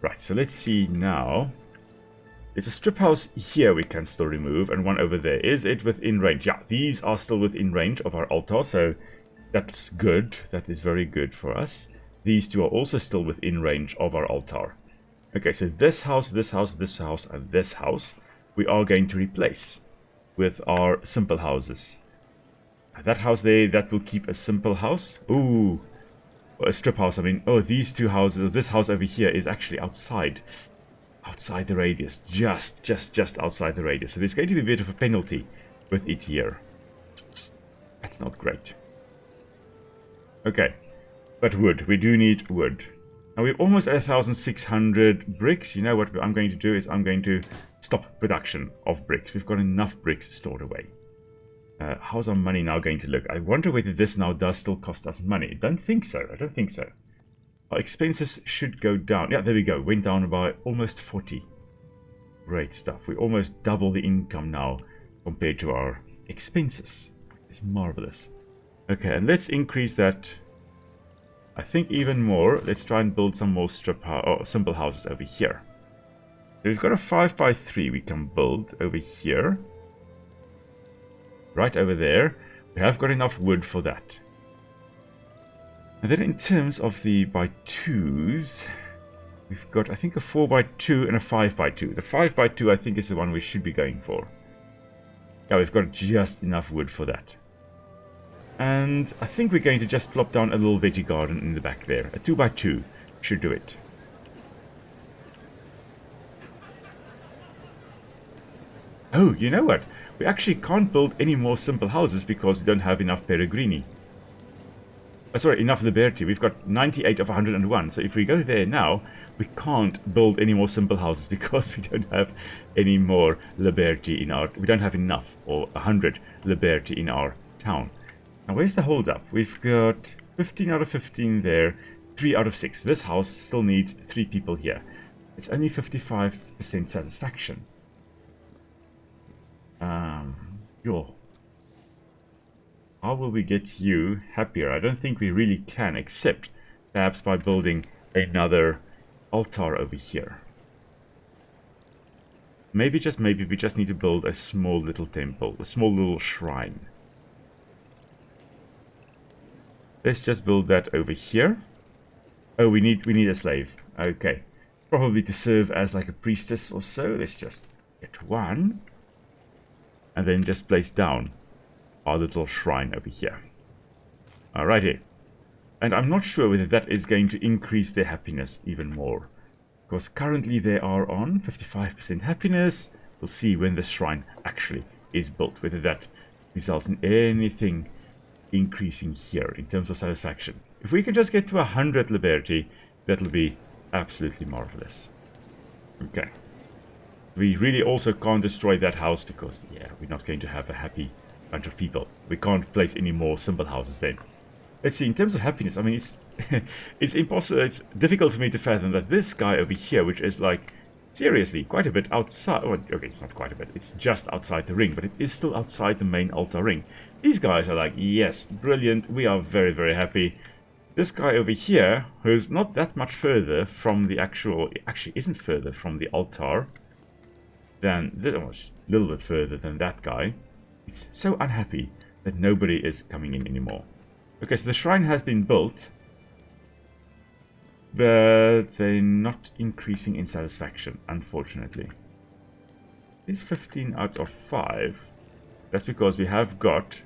Right, so let's see now. There's a strip house here we can still remove, and one over there. Is it within range? Yeah, these are still within range of our altar, so that's good. That is very good for us. These two are also still within range of our altar. Okay, so this house, this house, this house, and this house, we are going to replace with our simple houses. That house there, that will keep a simple house. Ooh, a strip house, I mean. Oh, these two houses, this house over here is actually outside the radius, just outside the radius. So there's going to be a bit of a penalty with it here. That's not great. Okay, but wood. We do need wood. Now we're almost at 1,600 bricks. You know what I'm going to do is I'm going to stop production of bricks. We've got enough bricks stored away. How's our money now going to look? I wonder whether this now does still cost us money. I don't think so. I don't think so. Our expenses should go down. Yeah, there we go. Went down by almost 40. Great stuff. We almost double the income now compared to our expenses. It's marvelous. Okay, and let's increase that, I think, even more. Let's try and build some more simple houses over here. So we've got a 5x3 we can build over here. Right over there. We have got enough wood for that. And then in terms of the by 2s, we've got, I think, a 4x2 and a 5x2. The 5x2, I think, is the one we should be going for. Yeah, we've got just enough wood for that. And I think we're going to just plop down a little veggie garden in the back there. A 2x2 should do it. Oh, you know what? We actually can't build any more simple houses because we don't have enough peregrini. Sorry, enough liberti. We've got 98 of 101. So if we go there now, we can't build any more simple houses because we don't have any more liberti in our... We don't have enough, or 100 liberti in our town. Now, where's the holdup? We've got 15 out of 15 there, 3 out of 6. This house still needs 3 people here. It's only 55% satisfaction. Yo. How will we get you happier? I don't think we really can, except perhaps by building another altar over here. Maybe, just maybe, we just need to build a small little temple, a small little shrine. Let's just build that over here. Oh, we need a slave. Okay. Probably to serve as like a priestess or so. Let's just get one. And then just place down our little shrine over here. Alrighty. And I'm not sure whether that is going to increase their happiness even more. Because currently they are on 55% happiness. We'll see when the shrine actually is built. Whether that results in anything increasing here in terms of satisfaction. If we can just get to 100 liberty, that'll be absolutely marvelous. Okay. We really also can't destroy that house because, yeah, we're not going to have a happy bunch of people. We can't place any more simple houses then. Let's see, in terms of happiness, I mean, it's impossible, it's difficult for me to fathom that this guy over here, which is like, seriously, quite a bit outside, well, okay, it's not quite a bit, it's just outside the ring, but it is still outside the main altar ring. These guys are like, yes, brilliant, we are very, very happy. This guy over here, who's not that much further from the actually isn't further from the altar than, almost a little bit further than that guy. It's so unhappy that nobody is coming in anymore. Okay, so the shrine has been built, but they're not increasing in satisfaction, unfortunately. It's 15 out of 5. That's because we have got...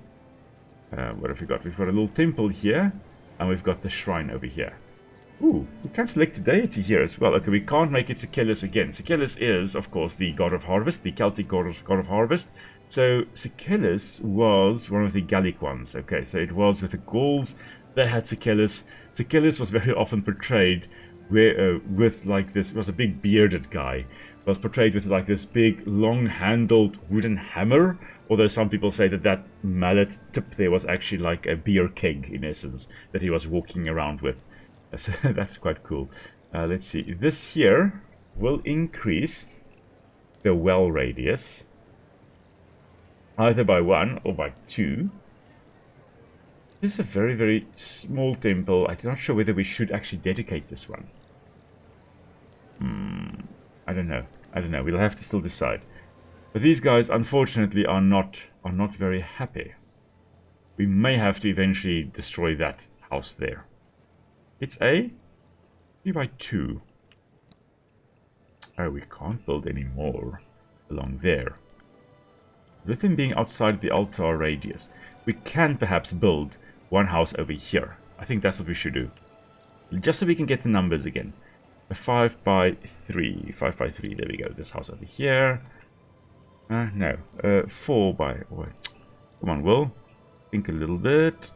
what have we got? We've got a little temple here, and we've got the shrine over here. Ooh, we can select a deity here as well. Okay, we can't make it Ecological again. Ecological is, of course, the god of harvest, the Celtic god of harvest. So Ecological was one of the Gallic ones. Okay, so it was with the Gauls. They had Ecological. Ecological was very often portrayed with like this. It was a big bearded guy. It was portrayed with like this big, long-handled wooden hammer. Although some people say that that mallet tip there was actually like a beer keg in essence that he was walking around with. That's quite cool. Let's see. This here will increase the well radius either by 1 or by 2. This is a very, very small temple. I'm not sure whether we should actually dedicate this one. I don't know. I don't know. We'll have to still decide. But these guys, unfortunately, are not very happy. We may have to eventually destroy that house there. It's a 3x2. Oh, we can't build any more along there. With them being outside the altar radius, we can perhaps build one house over here. I think that's what we should do. Just so we can get the numbers again. A 5x3. 5x3, there we go. This house over here. No. 4 by... Wait. Come on, Will. Think a little bit.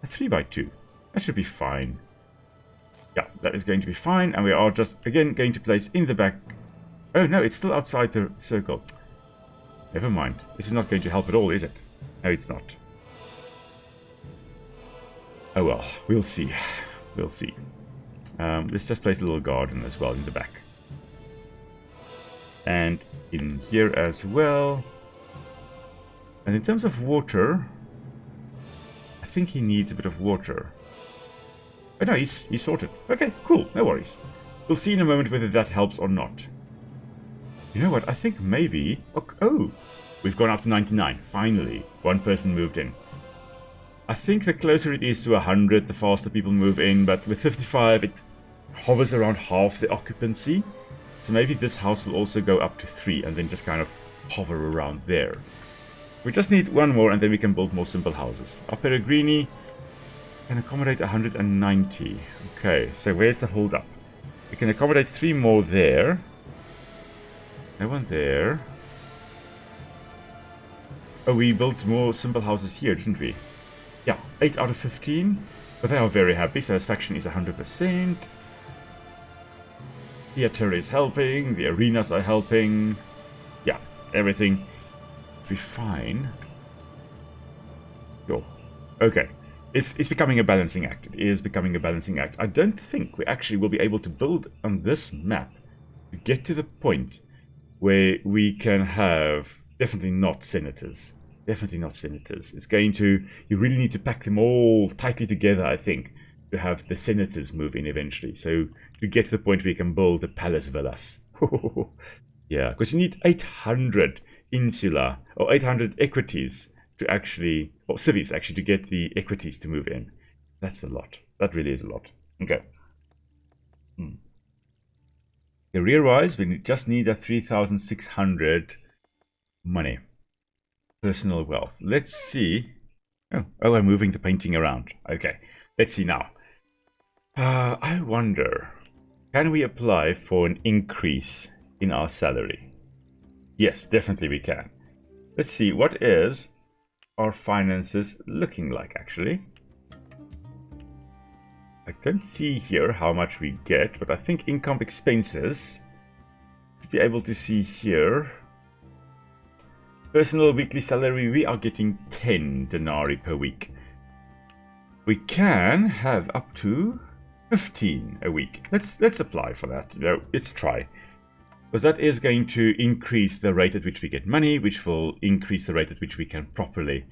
A 3x2. That should be fine. Yeah, that is going to be fine. And we are just, again, going to place in the back... Oh, no, it's still outside the circle. Never mind. This is not going to help at all, is it? No, it's not. Oh, well. We'll see. We'll see. Let's just place a little garden as well in the back. And in here as well. And in terms of water... I think he needs a bit of water. Oh no, he's sorted. Okay, cool. No worries. We'll see in a moment whether that helps or not. You know what? I think maybe... Oh! We've gone up to 99. Finally. One person moved in. I think the closer it is to 100, the faster people move in. But with 55, it hovers around half the occupancy. So maybe this house will also go up to 3 and then just kind of hover around there. We just need one more and then we can build more simple houses. Our peregrini can accommodate 190. Okay, so where's the hold up? We can accommodate 3 more there. No one there. Oh, we built more simple houses here, didn't we? Yeah, 8 out of 15. But they are very happy. Satisfaction is 100%. Theater is helping. The arenas are helping. Yeah, everything will be fine. Sure. Okay. It's becoming a balancing act. It is becoming a balancing act. I don't think we actually will be able to build on this map to get to the point where we can have... Definitely not senators. Definitely not senators. It's going to... You really need to pack them all tightly together, I think, to have the senators move in eventually. So to get to the point where you can build the palace villas. Yeah, because you need 800 insula, or 800 equities to actually... Or cities, actually, to get the equities to move in. That's a lot. That really is a lot. Okay. Career-wise, we just need a 3,600... money. Personal wealth. Let's see. Oh, I'm moving the painting around. Okay. Let's see now. I wonder, can we apply for an increase in our salary? Yes, definitely we can. Let's see, what is our finances looking like, actually? I don't see here how much we get, but I think income expenses should be able to see here. Personal weekly salary, we are getting 10 denarii per week. We can have up to 15 a week. Let's apply for that. Let's try. Because that is going to increase the rate at which we get money, which will increase the rate at which we can properly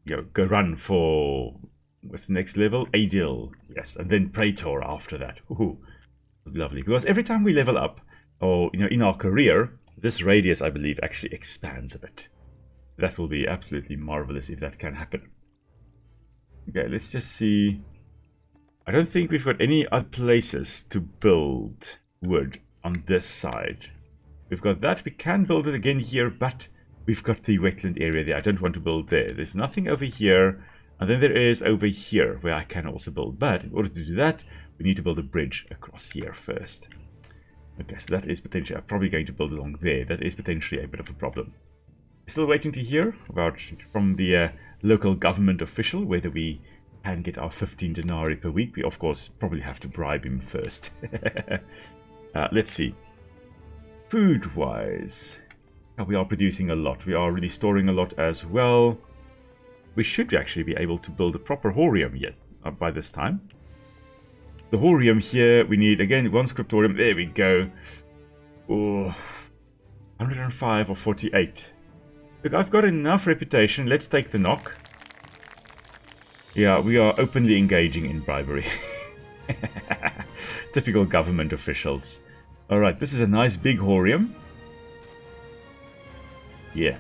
go run for... What's the next level? Adil. Yes, and then Praetor after that. Ooh, lovely. Because every time we level up, or in our career... This radius, I believe, actually expands a bit. That will be absolutely marvelous if that can happen. Okay, let's just see. I don't think we've got any other places to build wood on this side. We've got that. We can build it again here, but we've got the wetland area there. I don't want to build there. There's nothing over here. And then there is over here where I can also build. But in order to do that, we need to build a bridge across here first. Okay, so that is potentially... I'm probably going to build along there. That is potentially a bit of a problem. We're still waiting to hear about from the local government official whether we can get our 15 denarii per week. We, of course, probably have to bribe him first. Let's see. Food-wise, we are producing a lot. We are really storing a lot as well. We should actually be able to build a proper horium yet by this time. The horium here, we need, again, one scriptorium. There we go. Oh, 105 or 48. Look, I've got enough reputation. Let's take the knock. Yeah, we are openly engaging in bribery. Typical government officials. Alright, this is a nice big horium. Yeah.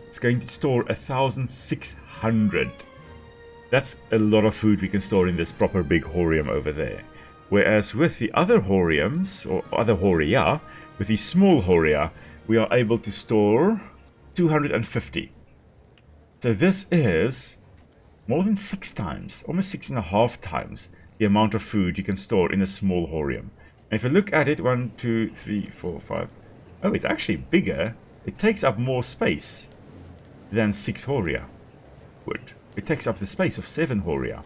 It's going to store 1,600. That's a lot of food we can store in this proper big horium over there. Whereas with the other horiums, or other horia, with the small horia, we are able to store 250. So this is more than 6 times, almost 6.5 times the amount of food you can store in a small horium. And if you look at it, 1, 2, 3, 4, 5. Oh, it's actually bigger. It takes up more space than 6 horia would. It takes up the space of 7 horia.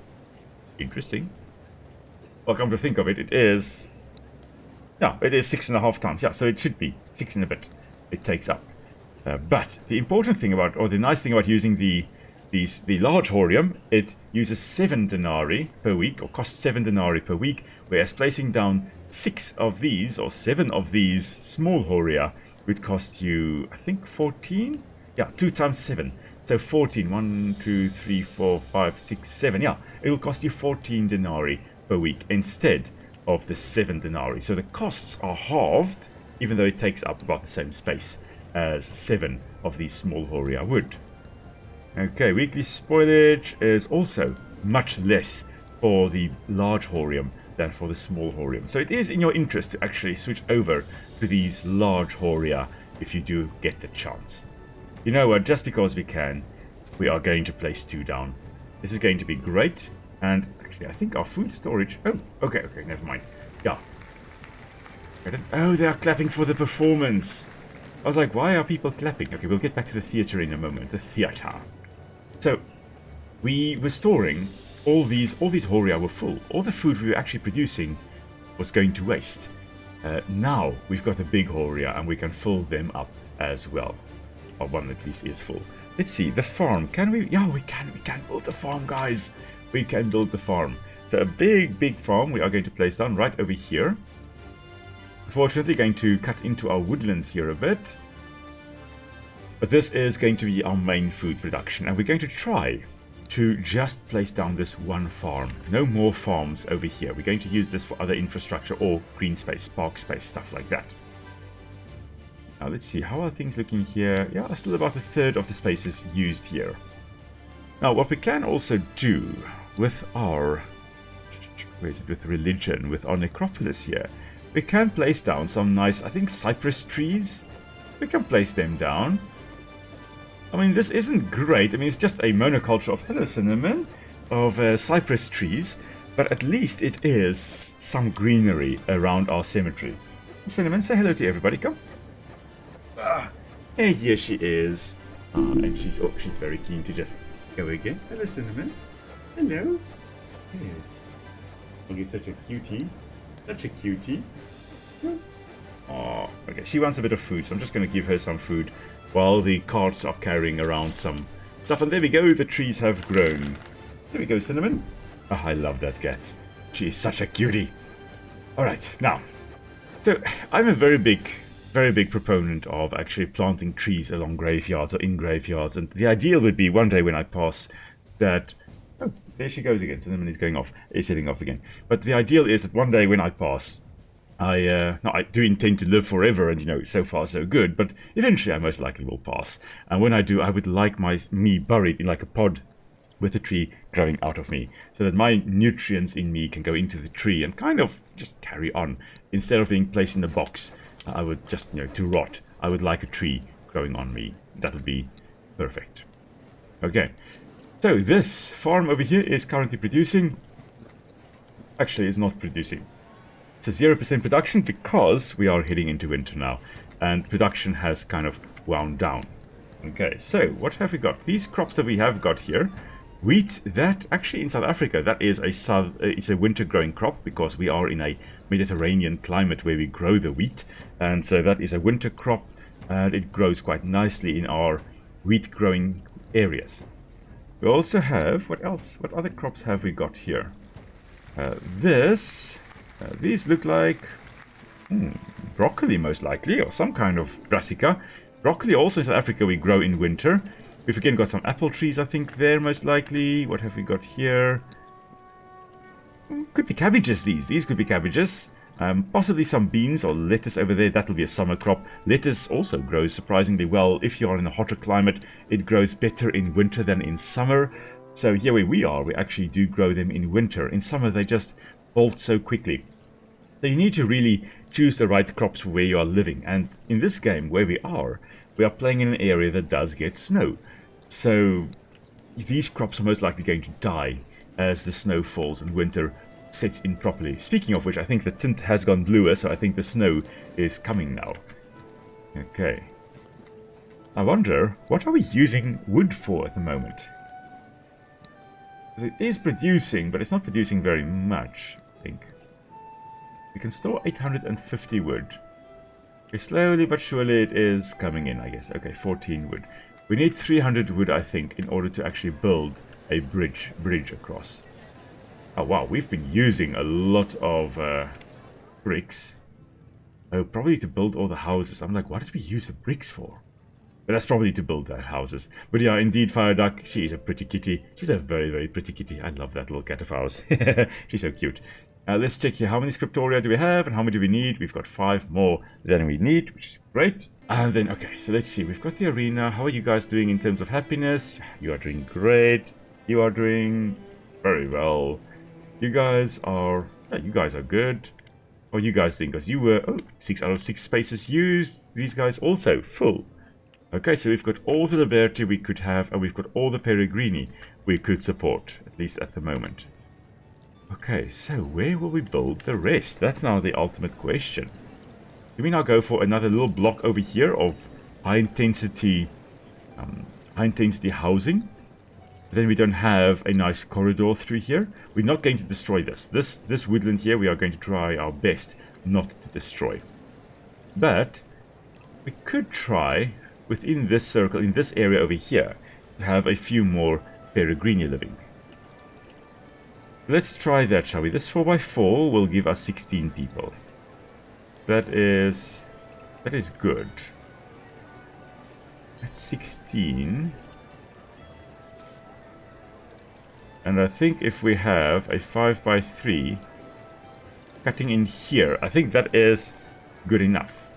Interesting. Well, come to think of it, it is... Yeah, it is 6.5 times. Yeah, so it should be 6 and a bit. It takes up. But the important thing about, or the nice thing about using the large horium, it uses 7 denarii per week, or costs 7 denarii per week, whereas placing down 6 of these, or 7 of these small horia, would cost you, I think, 14? Yeah, 2 times 7. So 14. 1, 2, 3, 4, 5, 6, 7. Yeah, it will cost you 14 denarii per week instead of the 7 denarii. So the costs are halved, even though it takes up about the same space as 7 of these small horia would. Okay, weekly spoilage is also much less for the large horium than for the small horium. So it is in your interest to actually switch over to these large horia if you do get the chance. You know what, just because we can, we are going to place 2 down. This is going to be great, and actually I think our food storage... Oh, okay, never mind. Yeah. Oh, they are clapping for the performance. I was like, why are people clapping? Okay, we'll get back to the theatre in a moment. The theatre. So, we were storing all these horia were full. All the food we were actually producing was going to waste. Now we've got a big horia and we can fill them up as well. Or one at least is full. Let's see, the farm. Can we? Yeah, we can build the farm, guys. We can build the farm. So a big farm we are going to place down right over here. Unfortunately, going to cut into our woodlands here a bit. But this is going to be our main food production, and we're going to try to just place down this one farm. No more farms over here. We're going to use this for other infrastructure or green space, park space, stuff like that. Now let's see, how are things looking here? Yeah, still about a third of the space is used here. Now what we can also do with our, where is it, with religion, with our necropolis here, we can place down some nice, I think, cypress trees. We can place them down. I mean, this isn't great. I mean, it's just a monoculture of, hello cinnamon, of cypress trees, but at least it is some greenery around our cemetery. Cinnamon, say hello to everybody, come. Hey, here she is. And she's very keen to just go again. Hello, Cinnamon. Hello. Yes. Oh, you're such a cutie. Such a cutie. Oh, okay. She wants a bit of food, so I'm just going to give her some food while the carts are carrying around some stuff. And there we go. The trees have grown. There we go, Cinnamon. Oh, I love that cat. She is such a cutie. All right, now. So I'm a very big proponent of actually planting trees along graveyards or in graveyards, and the ideal would be one day when I pass that... Oh, there she goes again. Cinnamon is going off. Is heading off again. But the ideal is that one day when I pass, I do intend to live forever, and, you know, so far so good, but eventually I most likely will pass. And when I do, I would like me buried in like a pod with a tree growing out of me, so that my nutrients in me can go into the tree and kind of just carry on, instead of being placed in a box. I would just, you know, to rot. I would like a tree growing on me. That would be perfect. Okay. So this farm over here is currently producing. Actually, it's not producing. So 0% production because we are heading into winter now. And production has kind of wound down. Okay, so what have we got? These crops that we have got here. Wheat, that actually in South Africa, that is it's a winter growing crop because we are in a Mediterranean climate where we grow the wheat, and so that is a winter crop, and it grows quite nicely in our wheat growing areas. We also have, what else? What other crops have we got here? These look like broccoli most likely, or some kind of brassica. Broccoli also in South Africa we grow in winter. We've again got some apple trees, I think, there, most likely. What have we got here? Could be cabbages, these. These could be cabbages. Possibly some beans or lettuce over there. That will be a summer crop. Lettuce also grows surprisingly well. If you are in a hotter climate, it grows better in winter than in summer. So here where we are, we actually do grow them in winter. In summer, they just bolt so quickly. So you need to really choose the right crops for where you are living. And in this game, where we are playing in an area that does get snow. So these crops are most likely going to die as the snow falls and winter sets in properly. Speaking of which, I think the tint has gone bluer, so I think the snow is coming now. Okay. I wonder, what are we using wood for at the moment? It is producing, but it's not producing very much, I think. We can store 850 wood. Okay, slowly but surely it is coming in, I guess. Okay, 14 wood. We need 300 wood, I think, in order to actually build a bridge across. Oh wow, we've been using a lot of bricks. Oh, probably to build all the houses. I'm like, what did we use the bricks for? But that's probably to build the houses. But yeah, indeed, Fire Duck, she is a pretty kitty. She's a very, very pretty kitty. I love that little cat of ours. She's so cute. Let's check here. How many scriptoria do we have and how many do we need? We've got 5 more than we need, which is great. And then, okay, so let's see. We've got the arena. How are you guys doing in terms of happiness? You are doing great. You are doing very well. You guys are good. How are you guys doing? Because you were, 6 out of 6 spaces used. These guys also full. Okay, so we've got all the liberti we could have, and we've got all the peregrini we could support, at least at the moment. Okay, so where will we build the rest? That's now the ultimate question. Do we now go for another little block over here of high intensity housing? But then we don't have a nice corridor through here. We're not going to destroy this. This woodland here, we are going to try our best not to destroy. But we could try within this circle, in this area over here, to have a few more peregrini living. Let's try that, shall we? This 4x4 will give us 16 people. That is good. That's 16. And I think if we have a 5x3 cutting in here, I think that is good enough.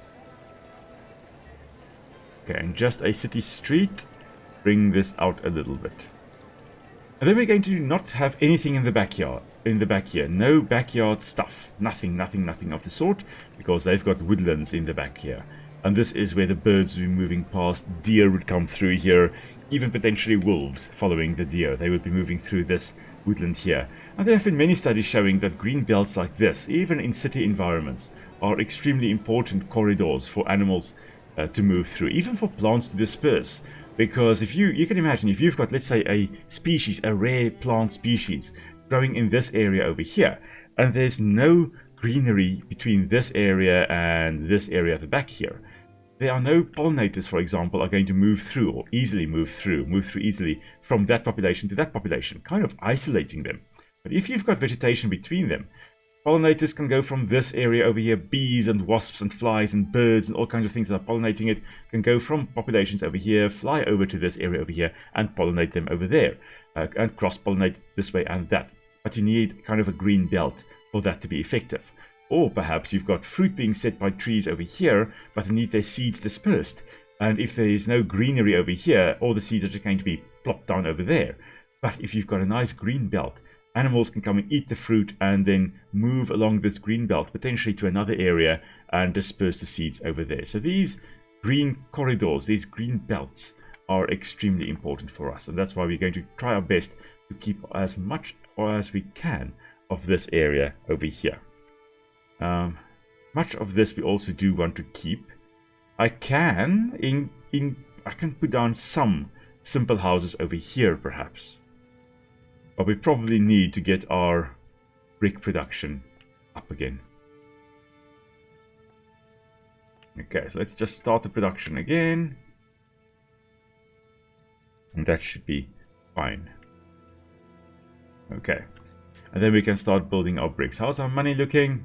Okay, and just a city street, bring this out a little bit. And then we're going to not have anything in the backyard. No backyard stuff. Nothing of the sort, because they've got woodlands in the back here. And this is where the birds will be moving past. Deer would come through here. Even potentially wolves following the deer. They would be moving through this woodland here. And there have been many studies showing that green belts like this, even in city environments, are extremely important corridors for animals to move through, even for plants to disperse. Because if you can imagine, if you've got, let's say, a rare plant species growing in this area over here, and there's no greenery between this area and this area at the back here, there are no pollinators, for example, are going to move through or easily move through easily from that population to that population, kind of isolating them. But if you've got vegetation between them, pollinators can go from this area over here. Bees and wasps and flies and birds and all kinds of things that are pollinating it can go from populations over here, fly over to this area over here and pollinate them over there, and cross-pollinate this way and that. But you need kind of a green belt for that to be effective. Or perhaps you've got fruit being set by trees over here, but they need their seeds dispersed. And if there is no greenery over here, all the seeds are just going to be plopped down over there. But if you've got a nice green belt, animals can come and eat the fruit and then move along this green belt, potentially to another area, and disperse the seeds over there. So these green corridors, these green belts, are extremely important for us. And that's why we're going to try our best to keep as much or as we can of this area over here. Much of this we also do want to keep. I can put down some simple houses over here, perhaps. But we probably need to get our brick production up again. Okay, so let's just start the production again. And that should be fine. Okay. And then we can start building our bricks. How's our money looking?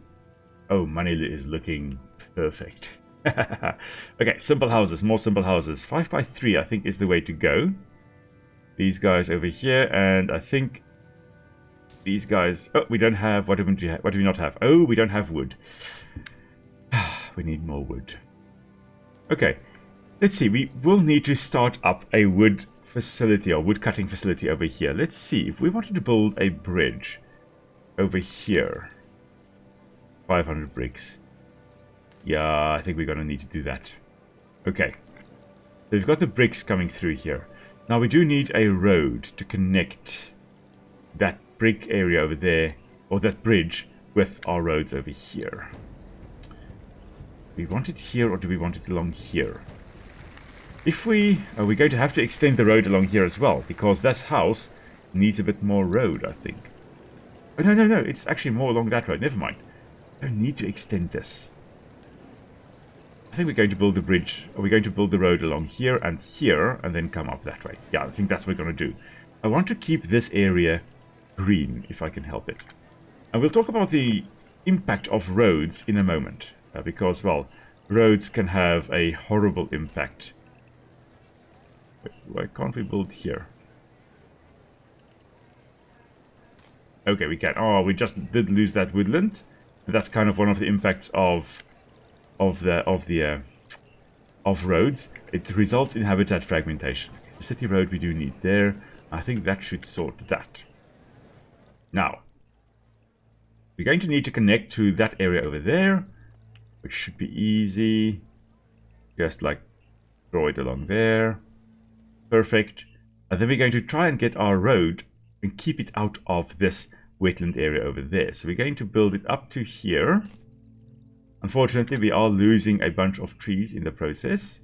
Oh, money is looking perfect. Okay, simple houses, more simple houses. 5x3 I think is the way to go. These guys over here, and I think These guys... Oh, we don't have... What do we have? What do we not have? Oh, we don't have wood. We need more wood. Okay. Let's see. We will need to start up a wood facility or wood cutting facility over here. Let's see. If we wanted to build a bridge over here. 500 bricks. Yeah, I think we're going to need to do that. Okay. So we've got the bricks coming through here. Now we do need a road to connect that brick area over there, or that bridge, with our roads over here. We want it here, or do we want it along here? If we're going to have to extend the road along here as well, because this house needs a bit more road, I think. Oh, no, it's actually more along that road. Never mind. I don't need to extend this. I think we're going to build the bridge, or we're going to build the road along here, and then come up that way. Yeah, I think that's what we're going to do. I want to keep this area green, if I can help it. And we'll talk about the impact of roads in a moment. Because, well, roads can have a horrible impact. Wait, why can't we build here? Okay, we can. Oh, we just did lose that woodland. That's kind of one of the impacts of roads. It results in habitat fragmentation. The city road we do need there. I think that should sort that. Now, we're going to need to connect to that area over there, which should be easy. Just like draw it along there. Perfect. And then we're going to try and get our road and keep it out of this wetland area over there. So we're going to build it up to here. Unfortunately, we are losing a bunch of trees in the process.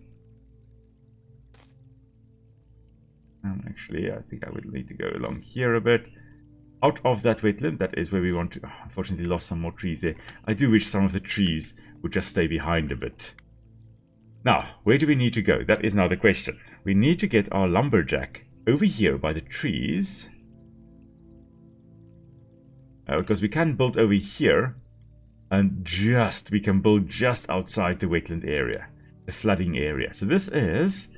Actually, I think I would need to go along here a bit. Out of that wetland, that is where we want to... Oh, unfortunately, lost some more trees there. I do wish some of the trees would just stay behind a bit. Now, where do we need to go? That is now the question. We need to get our lumberjack over here by the trees. Because we can build over here. And we can build just outside the wetland area. The flooding area. So this is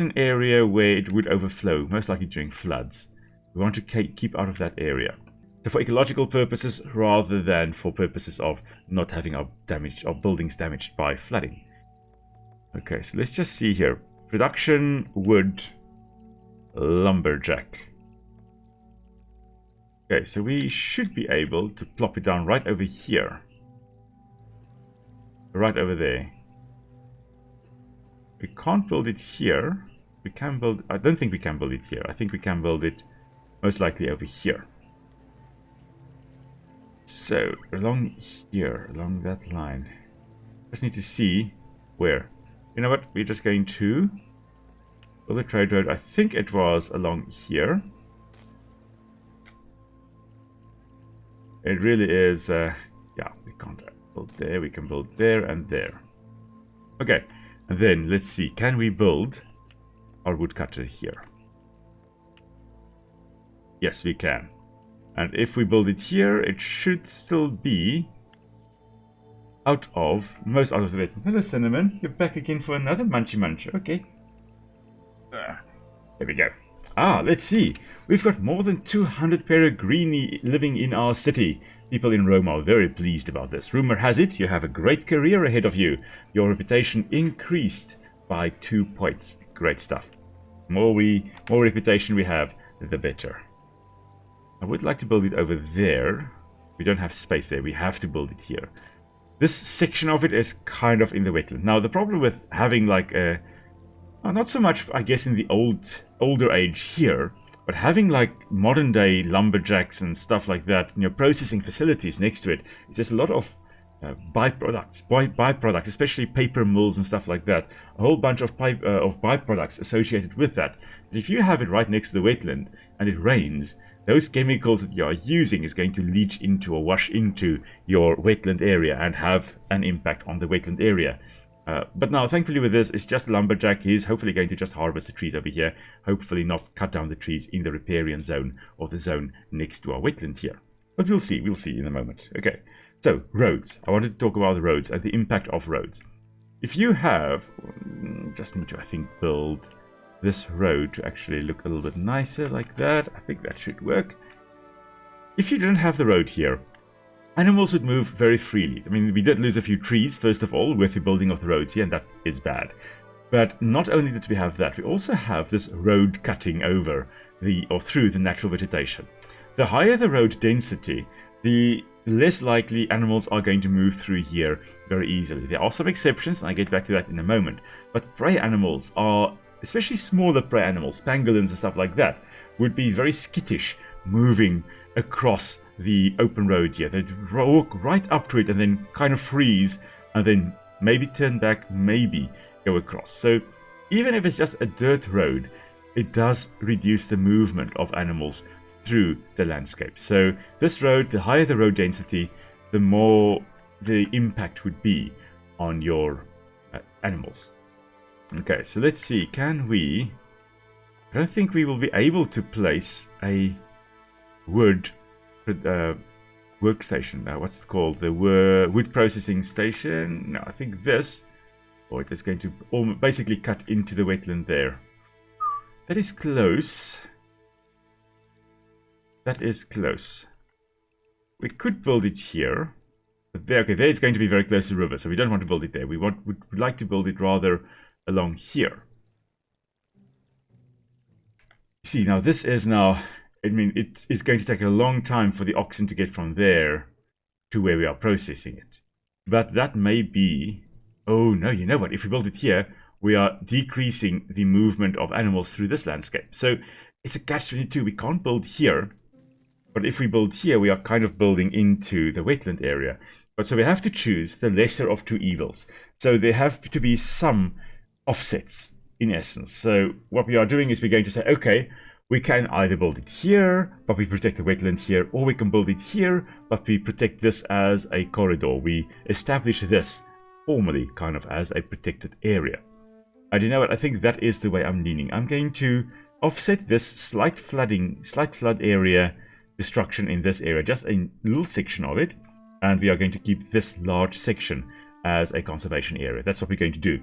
an area where it would overflow, most likely during floods. We want to keep out of that area. So for ecological purposes, rather than for purposes of not having our buildings damaged by flooding. Okay, so let's just see here. Production wood lumberjack. Okay, so we should be able to plop it down right over here. Right over there. We can't build it here. We can build... I don't think we can build it here. I think we can build it most likely over here. So, along here, along that line. Just need to see where. You know what? We're just going to build a trade road. I think it was along here. It really is... yeah, we can't build there. We can build there and there. Okay. And then, let's see. Can we build our woodcutter here? Yes, we can. And if we build it here, it should still be most out of the wetland. Hello, Cinnamon. You're back again for another munchy munch. Okay. There we go. Let's see. We've got more than 200 peregrini living in our city. People in Rome are very pleased about this. Rumor has it, you have a great career ahead of you. Your reputation increased by 2 points. Great stuff. More reputation we have, the better. I would like to build it over there. We don't have space there. We have to build it here. This section of it is kind of in the wetland. Now, the problem with having like a... not so much, I guess, in the older age here, but having like modern day lumberjacks and stuff like that, processing facilities next to it, there's a lot of byproducts, especially paper mills and stuff like that. A whole bunch of byproducts associated with that. But if you have it right next to the wetland and it rains, those chemicals that you are using is going to leach into or wash into your wetland area and have an impact on the wetland area. But now, thankfully with this, it's just a lumberjack. He's hopefully going to just harvest the trees over here. Hopefully not cut down the trees in the riparian zone or the zone next to our wetland here. But we'll see in a moment. Okay, so roads. I wanted to talk about the roads and the impact of roads. If you have, just need to, I think, build this road to actually look a little bit nicer like that. I think that should work. if you didn't have the road here, animals would move very freely. I mean, we did lose a few trees, first of all, with the building of the roads here, and that is bad. But not only did we have that, we also have this road cutting over or through the natural vegetation. The higher the road density, the less likely animals are going to move through here very easily. There are some exceptions, and I'll get back to that in a moment. But prey animals are, especially smaller prey animals, pangolins and stuff like that, would be very skittish moving across the open road here. They'd walk right up to it and then kind of freeze and then maybe turn back, maybe go across. So even if it's just a dirt road, it does reduce the movement of animals through the landscape. So this road, the higher the road density, the more the impact would be on your animals. Okay, so let's see, can we... I don't think we will be able to place a wood workstation. What's it called? The wood processing station? No, I think this, or it is going to basically cut into the wetland there. That is close. That is close. We could build it here. But there, okay, there it's going to be very close to the river, so we don't want to build it there. Would like to build it rather along here. See, now this is now, I mean, it is going to take a long time for the oxen to get from there to where we are processing it. But that may be, oh no, you know what, if we build it here, we are decreasing the movement of animals through this landscape. So it's a catch-22, we can't build here, but if we build here, we are kind of building into the wetland area. But so we have to choose the lesser of two evils. So there have to be some offsets, in essence. So what we are doing is we're going to say, okay, we can either build it here, but we protect the wetland here, or we can build it here, but we protect this as a corridor. We establish this formally kind of as a protected area. And you know what, I think that is the way I'm leaning. I'm going to offset this slight flood area destruction in this area, just a little section of it, and we are going to keep this large section as a conservation area. That's what we're going to do.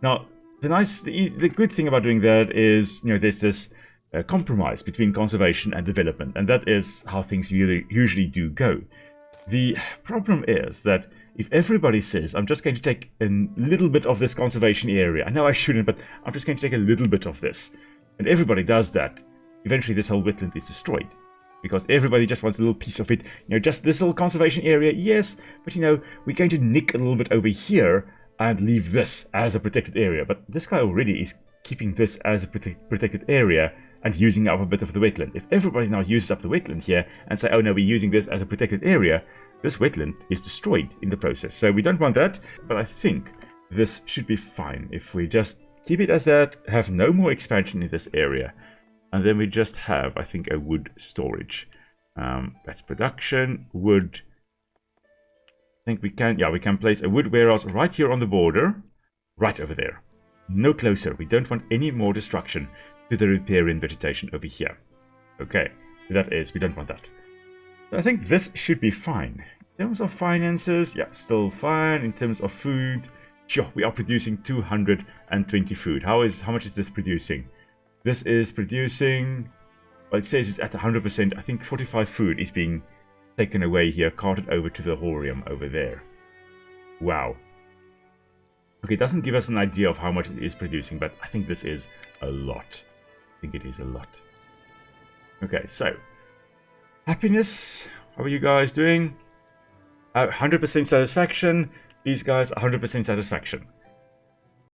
Now, the good thing about doing that is, you know, there's this compromise between conservation and development, and that is how things usually do go. The problem is that if everybody says, I'm just going to take a little bit of this conservation area, I know I shouldn't, but I'm just going to take a little bit of this, and everybody does that, eventually this whole wetland is destroyed. Because everybody just wants a little piece of it. You know, just this little conservation area, yes, but you know, we're going to nick a little bit over here and leave this as a protected area. But this guy already is keeping this as a protected area and using up a bit of the wetland. If everybody now uses up the wetland here and say, oh no, we're using this as a protected area, this wetland is destroyed in the process. So we don't want that, but I think this should be fine if we just keep it as that, have no more expansion in this area. And then we just have, I think, a wood storage. That's production, wood. I think we can, yeah, we can place a wood warehouse right here on the border. Right over there. No closer. We don't want any more destruction to the riparian vegetation over here. Okay, so that is, we don't want that. So I think this should be fine. In terms of finances, yeah, still fine. In terms of food, sure, we are producing 220 food. How much is this producing? This is producing, well, it says it's at 100%. I think 45 food is being taken away here, carted over to the horium over there. Wow. Okay, it doesn't give us an idea of how much it is producing, but I think this is a lot. I think it is a lot. Okay, so happiness. How are you guys doing? 100% satisfaction. These guys, 100% satisfaction.